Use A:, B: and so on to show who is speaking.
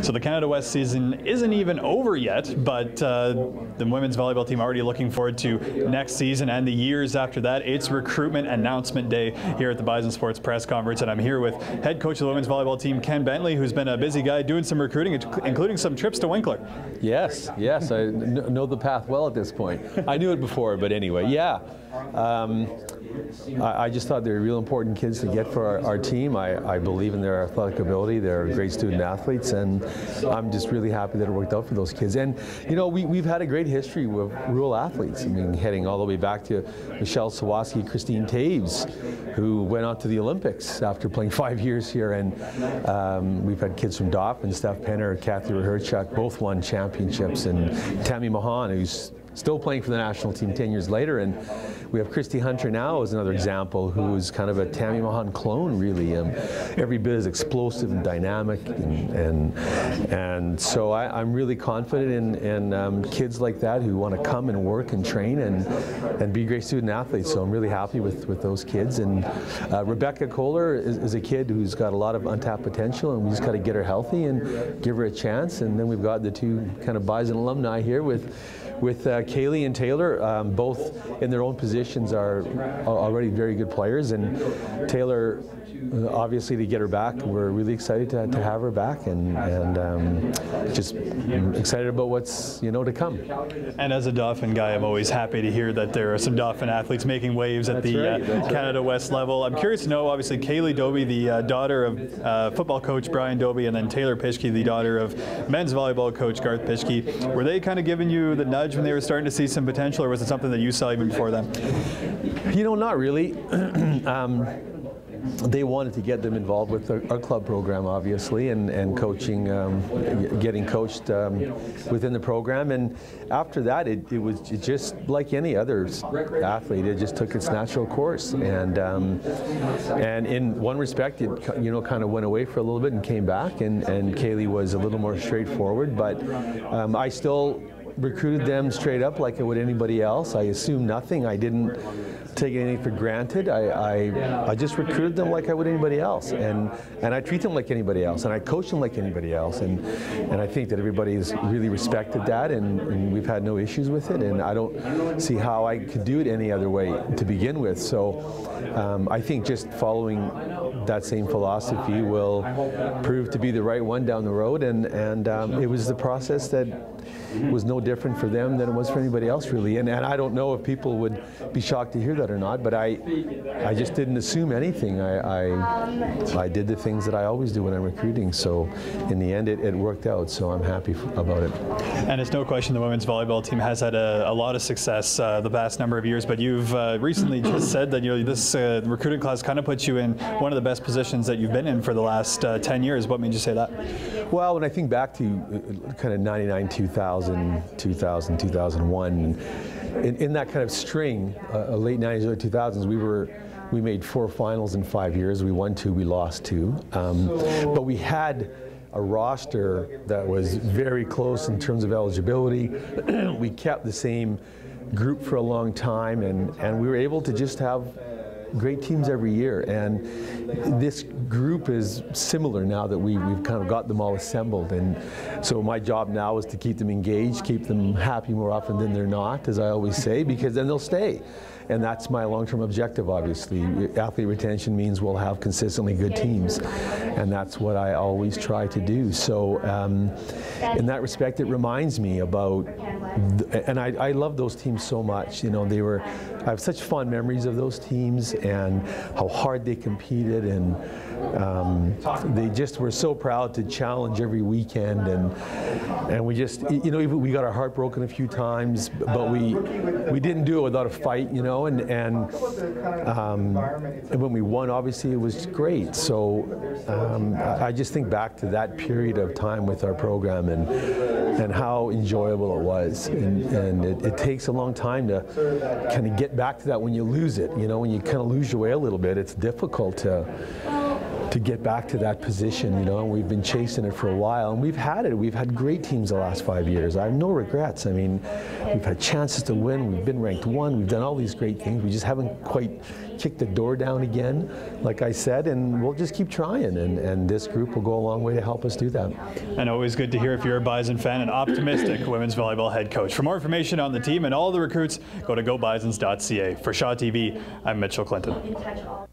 A: So the Canada West season isn't even over yet, but the women's volleyball team already looking forward to next season and the years after that. It's recruitment announcement day here at the Bison Sports press conference, and I'm here with head coach of the women's volleyball team, Ken Bentley, who's been a busy guy doing some recruiting, including some trips to Winkler.
B: Yes, I know the path well at this point. I knew it before, but anyway, yeah. I just thought they were real important kids to get for our team. I believe in their athletic ability. They're great student athletes, and I'm just really happy that it worked out for those kids. And you know, we've had a great history with rural athletes. I mean, heading all the way back to Michelle Sawatsky, Christine Taves, who went on to the Olympics after playing 5 years here. And we've had kids from Dauphin, Steph Penner, Kathy Raherchuk, both won championships, and Tammy Mahan, who's still playing for the national team 10 years later. And we have Christy Hunter now as another example, who's kind of a Tammy Mahan clone, really. Every bit as explosive and dynamic, and so I'm really confident in kids like that who want to come and work and train and be great student athletes. So I'm really happy with those kids. And Rebecca Kohler is a kid who's got a lot of untapped potential, and we just got to get her healthy and give her a chance. And then we've got the two kind of Bison alumni here with Kaylee and Taylor, both in their own positions are already very good players, and Taylor, obviously, to get her back, we're really excited to have her back, and just excited about what's to come. And
A: as a Dauphin guy, I'm always happy to hear that there are some Dauphin athletes making waves at the Canada West level. I'm curious to know, obviously, Kaylee Doby, the daughter of football coach Brian Doby, and then Taylor Pischke, the daughter of men's volleyball coach Garth Pischke. Were they kind of giving you the nudge when they were starting to see some potential, or was it something that you saw even before them?
B: Not really. They wanted to get them involved with our club program, obviously, and coaching, getting coached within the program. And after that, it was just like any other athlete. It just took its natural course. And in one respect, it kind of went away for a little bit and came back. And Kaylee was a little more straightforward, but I still recruited them straight up like I would anybody else. I assumed nothing. I didn't take anything for granted. I just recruited them like I would anybody else, and I treat them like anybody else, and I coach them like anybody else, and I think that everybody's really respected that, and we've had no issues with it, and I don't see how I could do it any other way to begin with. So I think just following that same philosophy will prove to be the right one down the road, and it was the process that was no different for them than it was for anybody else, really. And I don't know if people would be shocked to hear that or not, but I just didn't assume anything. I did the things that I always do when I'm recruiting. So in the end, it worked out. So I'm happy about it.
A: And it's no question the women's volleyball team has had a lot of success the past number of years. But you've recently just said that this recruiting class kind of puts you in one of the best positions that you've been in for the last 10 years. What made you say that?
B: Well, when I think back to kind of 99, 2000, 2001, in that kind of string, late 90s, early 2000s, we made 4 finals in 5 years. We won 2, we lost 2, but we had a roster that was very close in terms of eligibility. We kept the same group for a long time, and we were able to just have great teams every year. And this group is similar now that we've kind of got them all assembled. And so my job now is to keep them engaged, keep them happy more often than they're not, as I always say, because then they'll stay. And that's my long-term objective, obviously. Athlete retention means we'll have consistently good teams, and that's what I always try to do. So in that respect, it reminds me about, and I love those teams so much. I have such fond memories of those teams and how hard they competed, and they just were so proud to challenge every weekend, and we just, we got our heart broken a few times, but we didn't do it without a fight, and when we won, obviously it was great. So I just think back to that period of time with our program and how enjoyable it was, and it takes a long time to kind of get back to that when you lose it. When you kind of lose your way a little bit, it's difficult to to get back to that position, you know, and we've been chasing it for a while, and we've had it. We've had great teams the last 5 years. I have no regrets. I mean, we've had chances to win. We've been ranked 1. We've done all these great things. We just haven't quite kicked the door down again, like I said, and we'll just keep trying, and this group will go a long way to help us do that.
A: And always good to hear if you're a Bison fan, an optimistic women's volleyball head coach. For more information on the team and all the recruits, go to gobisons.ca. For Shaw TV, I'm Mitchell Clinton.